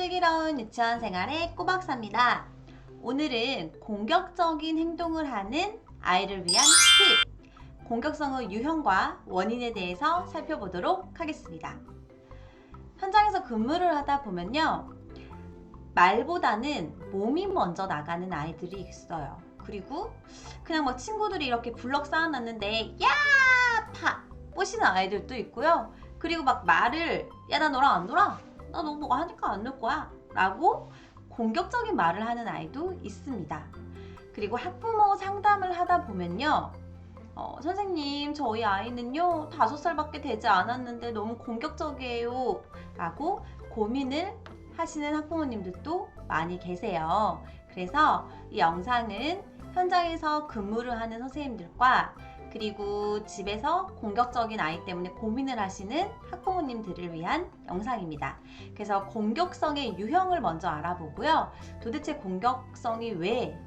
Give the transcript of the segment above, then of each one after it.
슬기로운 유치원 생활의 꼬박사입니다. 오늘은 공격적인 행동을 하는 아이를 위한 팁, 공격성의 유형과 원인에 대해서 살펴보도록 하겠습니다. 현장에서 근무를 하다 보면요, 말보다는 몸이 먼저 나가는 아이들이 있어요. 그리고 그냥 뭐 친구들이 이렇게 블럭 쌓아놨는데 야! 파! 꼬시는 아이들도 있고요. 그리고 막 말을 야, 나 너랑 안 놀아? 나 너 뭐 하니까 안 놀 거야 라고 공격적인 말을 하는 아이도 있습니다. 그리고 학부모 상담을 하다 보면요, 선생님 저희 아이는요 5살밖에 되지 않았는데 너무 공격적이에요 라고 고민을 하시는 학부모님들도 많이 계세요. 그래서 이 영상은 현장에서 근무를 하는 선생님들과 그리고 집에서 공격적인 아이 때문에 고민을 하시는 학부모님들을 위한 영상입니다. 그래서 공격성의 유형을 먼저 알아보고요. 도대체 공격성이 왜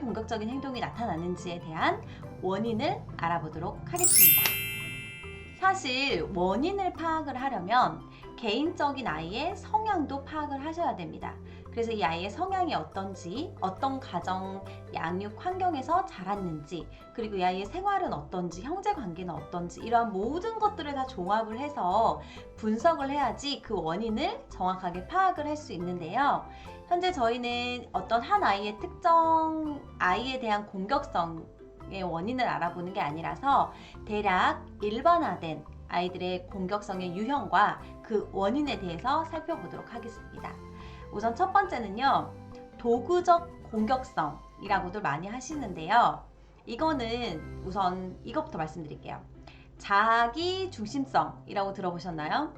공격적인 행동이 나타나는지에 대한 원인을 알아보도록 하겠습니다. 사실 원인을 파악을 하려면 개인적인 아이의 성향도 파악을 하셔야 됩니다. 그래서 이 아이의 성향이 어떤지, 어떤 가정 양육 환경에서 자랐는지, 그리고 이 아이의 생활은 어떤지, 형제 관계는 어떤지, 이러한 모든 것들을 다 종합을 해서 분석을 해야지 그 원인을 정확하게 파악을 할 수 있는데요. 현재 저희는 어떤 한 아이의 특정 아이에 대한 공격성의 원인을 알아보는 게 아니라서 대략 일반화된 아이들의 공격성의 유형과 그 원인에 대해서 살펴보도록 하겠습니다. 우선 첫 번째는요, 도구적 공격성이라고도 많이 하시는데요. 이거는 우선 이것부터 말씀드릴게요. 자기 중심성이라고 들어보셨나요?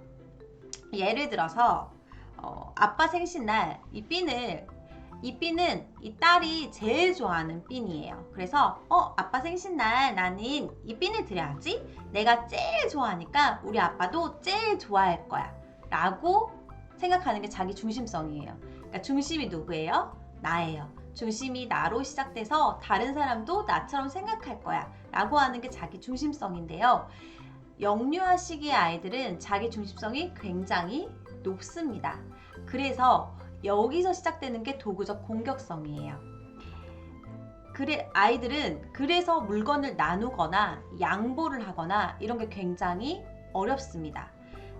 예를 들어서 아빠 생신날 이 핀은 이 딸이 제일 좋아하는 핀이에요. 그래서 아빠 생신날 나는 이 핀을 드려야지. 내가 제일 좋아하니까 우리 아빠도 제일 좋아할 거야 라고 생각하는 게 자기 중심성이에요. 그러니까 중심이 누구예요? 나예요. 중심이 나로 시작돼서 다른 사람도 나처럼 생각할 거야 라고 하는 게 자기 중심성인데요. 영유아 시기의 아이들은 자기 중심성이 굉장히 높습니다. 그래서 여기서 시작되는 게 도구적 공격성이에요. 아이들은 그래서 물건을 나누거나 양보를 하거나 이런 게 굉장히 어렵습니다.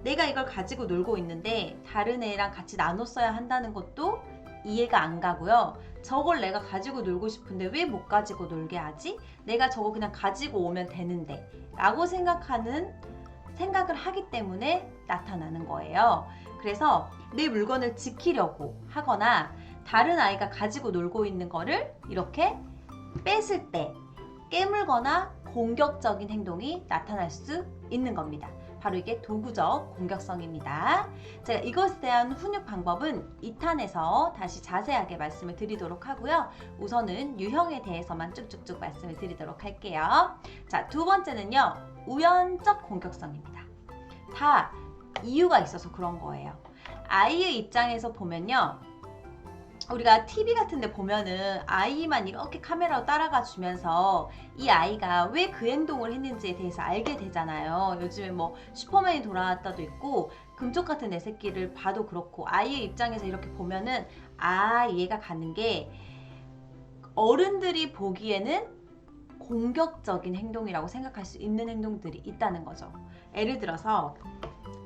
내가 이걸 가지고 놀고 있는데 다른 애랑 같이 나눠 써야 한다는 것도 이해가 안 가고요. 저걸 내가 가지고 놀고 싶은데 왜 못 가지고 놀게 하지? 내가 저거 그냥 가지고 오면 되는데 라고 생각을 하기 때문에 나타나는 거예요. 그래서 내 물건을 지키려고 하거나 다른 아이가 가지고 놀고 있는 거를 이렇게 뺏을 때 깨물거나 공격적인 행동이 나타날 수 있는 겁니다. 바로 이게 도구적 공격성입니다. 제가 이것에 대한 훈육 방법은 2탄에서 다시 자세하게 말씀을 드리도록 하고요. 우선은 유형에 대해서만 쭉쭉쭉 말씀을 드리도록 할게요. 자, 두 번째는요, 우연적 공격성입니다. 다 이유가 있어서 그런 거예요. 아이의 입장에서 보면요, 우리가 TV 같은 데 보면은 아이만 이렇게 카메라로 따라가 주면서 이 아이가 왜 그 행동을 했는지에 대해서 알게 되잖아요. 요즘에 뭐 슈퍼맨이 돌아왔다도 있고 금쪽 같은 내 새끼를 봐도 그렇고, 아이의 입장에서 이렇게 보면은 얘가 가는 게 어른들이 보기에는 공격적인 행동이라고 생각할 수 있는 행동들이 있다는 거죠. 예를 들어서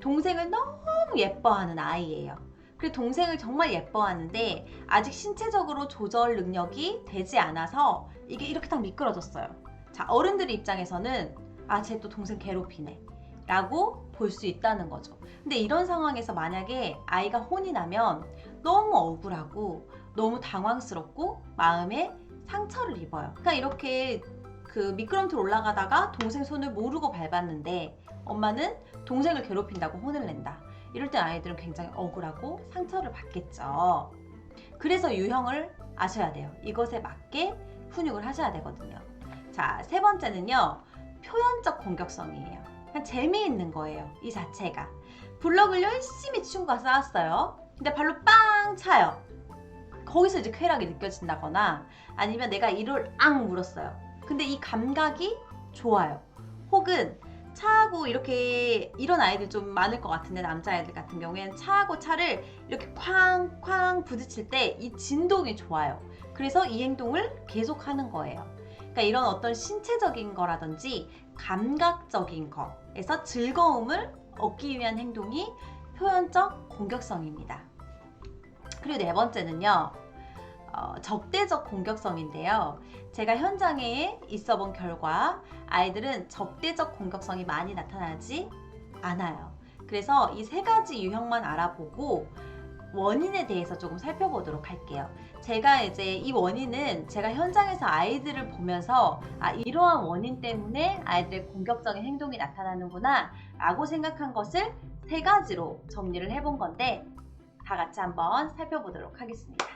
동생을 너무 예뻐하는 아이예요. 그리고 동생을 정말 예뻐하는데 아직 신체적으로 조절 능력이 되지 않아서 이게 이렇게 딱 미끄러졌어요. 자, 어른들의 입장에서는 쟤 또 동생 괴롭히네 라고 볼 수 있다는 거죠. 근데 이런 상황에서 만약에 아이가 혼이 나면 너무 억울하고 너무 당황스럽고 마음에 상처를 입어요. 그러니까 이렇게 그 미끄럼틀 올라가다가 동생 손을 모르고 밟았는데 엄마는 동생을 괴롭힌다고 혼을 낸다. 이럴 땐 아이들은 굉장히 억울하고 상처를 받겠죠. 그래서 유형을 아셔야 돼요. 이것에 맞게 훈육을 하셔야 되거든요. 자, 세 번째는요, 표현적 공격성이에요. 그냥 재미있는 거예요. 이 자체가. 블럭을 열심히 친구가 쌓았어요. 근데 발로 빵 차요. 거기서 이제 쾌락이 느껴진다거나, 아니면 내가 이를 앙 물었어요. 근데 이 감각이 좋아요. 혹은 차하고 이렇게 이런 아이들 좀 많을 것 같은데, 남자아이들 같은 경우에는 차하고 차를 이렇게 쾅쾅 부딪힐 때 이 진동이 좋아요. 그래서 이 행동을 계속 하는 거예요. 그러니까 이런 어떤 신체적인 거라든지 감각적인 거에서 즐거움을 얻기 위한 행동이 표현적 공격성입니다. 그리고 네 번째는요, 적대적 공격성인데요. 제가 현장에 있어 본 결과 아이들은 적대적 공격성이 많이 나타나지 않아요. 그래서 이 세 가지 유형만 알아보고 원인에 대해서 조금 살펴보도록 할게요. 제가 이제 이 원인은 제가 현장에서 아이들을 보면서 이러한 원인 때문에 아이들의 공격적인 행동이 나타나는구나 라고 생각한 것을 세 가지로 정리를 해본 건데, 다 같이 한번 살펴보도록 하겠습니다.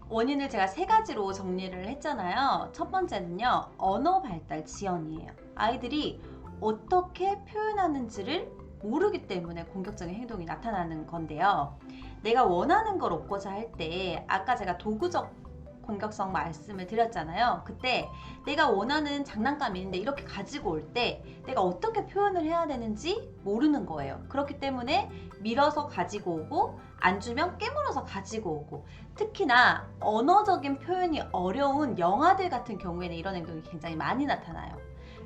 원인을 제가 세 가지로 정리를 했잖아요. 첫 번째는요, 언어 발달 지연이에요. 아이들이 어떻게 표현하는지를 모르기 때문에 공격적인 행동이 나타나는 건데요. 내가 원하는 걸 얻고자 할 때, 아까 제가 도구적 공격성 말씀을 드렸잖아요. 그때 내가 원하는 장난감이 있는데 이렇게 가지고 올 때 내가 어떻게 표현을 해야 되는지 모르는 거예요. 그렇기 때문에 밀어서 가지고 오고, 안 주면 깨물어서 가지고 오고, 특히나 언어적인 표현이 어려운 영아들 같은 경우에는 이런 행동이 굉장히 많이 나타나요.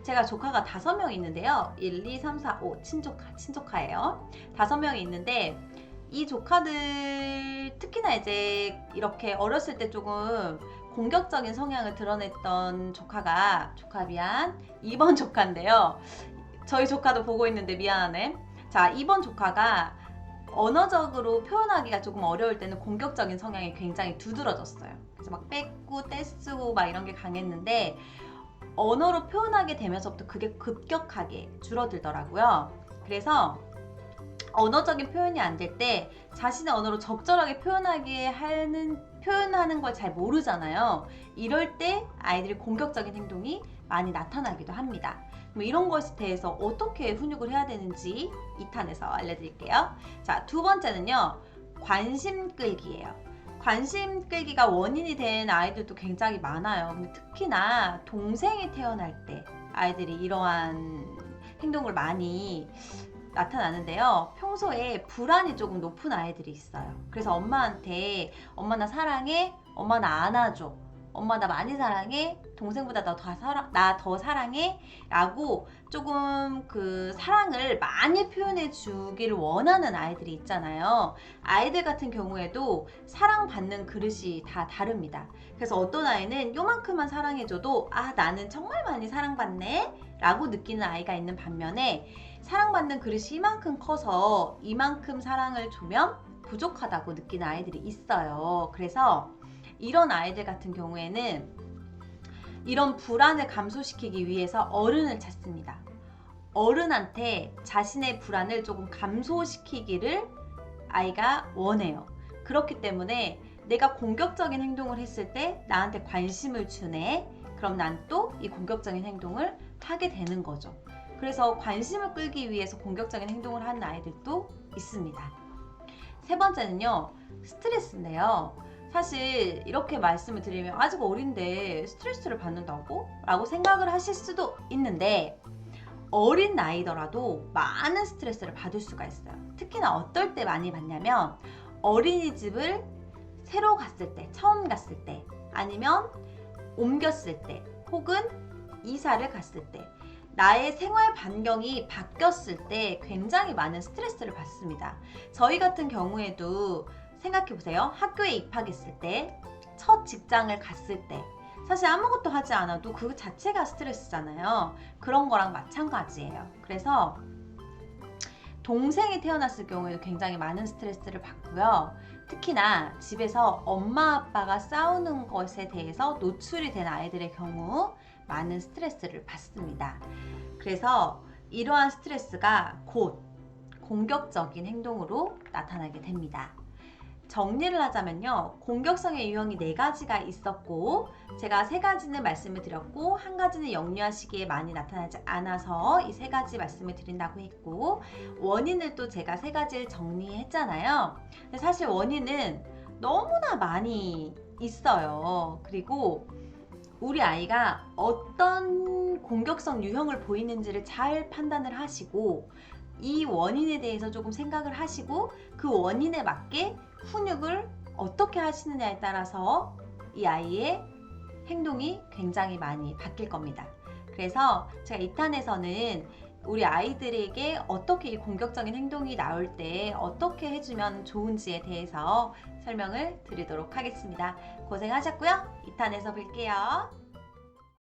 제가 조카가 5명 있는데요. 1, 2, 3, 4, 5 친조카예요. 5명이 있는데 이 조카들 특히나 이제 이렇게 어렸을 때 조금 공격적인 성향을 드러냈던 조카 미안 2번 조카인데요. 저희 조카도 보고 있는데 미안하네. 자, 2번 조카가 언어적으로 표현하기가 조금 어려울 때는 공격적인 성향이 굉장히 두드러졌어요. 그래서 막 뺏고 떼쓰고 막 이런 게 강했는데, 언어로 표현하게 되면서부터 그게 급격하게 줄어들더라고요. 그래서 언어적인 표현이 안 될 때 자신의 언어로 적절하게 표현하는 걸 잘 모르잖아요. 이럴 때 아이들이 공격적인 행동이 많이 나타나기도 합니다. 이런 것에 대해서 어떻게 훈육을 해야 되는지 2탄에서 알려드릴게요. 자, 두 번째는요, 관심 끌기예요. 관심 끌기가 원인이 된 아이들도 굉장히 많아요. 근데 특히나 동생이 태어날 때 아이들이 이러한 행동을 많이 나타나는데요. 평소에 불안이 조금 높은 아이들이 있어요. 그래서 엄마한테 엄마 나 사랑해, 엄마 나 안아줘, 엄마 나 많이 사랑해, 동생보다 나 더 사랑해 라고 조금 그 사랑을 많이 표현해 주기를 원하는 아이들이 있잖아요. 아이들 같은 경우에도 사랑받는 그릇이 다 다릅니다. 그래서 어떤 아이는 요만큼만 사랑해줘도 나는 정말 많이 사랑받네 라고 느끼는 아이가 있는 반면에, 사랑받는 그릇이 이만큼 커서 이만큼 사랑을 주면 부족하다고 느끼는 아이들이 있어요. 그래서 이런 아이들 같은 경우에는 이런 불안을 감소시키기 위해서 어른을 찾습니다. 어른한테 자신의 불안을 조금 감소시키기를 아이가 원해요. 그렇기 때문에 내가 공격적인 행동을 했을 때 나한테 관심을 주네. 그럼 난 또 이 공격적인 행동을 하게 되는 거죠. 그래서 관심을 끌기 위해서 공격적인 행동을 하는 아이들도 있습니다. 세 번째는요, 스트레스인데요. 사실 이렇게 말씀을 드리면 아직 어린데 스트레스를 받는다고? 라고 생각을 하실 수도 있는데, 어린 나이더라도 많은 스트레스를 받을 수가 있어요. 특히나 어떨 때 많이 받냐면, 어린이집을 새로 갔을 때, 처음 갔을 때, 아니면 옮겼을 때, 혹은 이사를 갔을 때, 나의 생활 반경이 바뀌었을 때 굉장히 많은 스트레스를 받습니다. 저희 같은 경우에도 생각해보세요. 학교에 입학했을 때, 첫 직장을 갔을 때, 사실 아무것도 하지 않아도 그 자체가 스트레스잖아요. 그런 거랑 마찬가지예요. 그래서 동생이 태어났을 경우에도 굉장히 많은 스트레스를 받고요. 특히나 집에서 엄마 아빠가 싸우는 것에 대해서 노출이 된 아이들의 경우 많은 스트레스를 받습니다. 그래서 이러한 스트레스가 곧 공격적인 행동으로 나타나게 됩니다. 정리를 하자면요, 공격성의 유형이 4가지가 있었고, 제가 3가지는 말씀을 드렸고 1가지는 영유아 시기에 많이 나타나지 않아서 이 3가지 말씀을 드린다고 했고, 원인을 또 제가 3가지를 정리했잖아요. 근데 사실 원인은 너무나 많이 있어요. 그리고 우리 아이가 어떤 공격성 유형을 보이는지를 잘 판단을 하시고 이 원인에 대해서 조금 생각을 하시고 그 원인에 맞게 훈육을 어떻게 하시느냐에 따라서 이 아이의 행동이 굉장히 많이 바뀔 겁니다. 그래서 제가 2탄에서는 우리 아이들에게 어떻게 이 공격적인 행동이 나올 때 어떻게 해주면 좋은지에 대해서 설명을 드리도록 하겠습니다. 고생하셨고요. 2탄에서 뵐게요.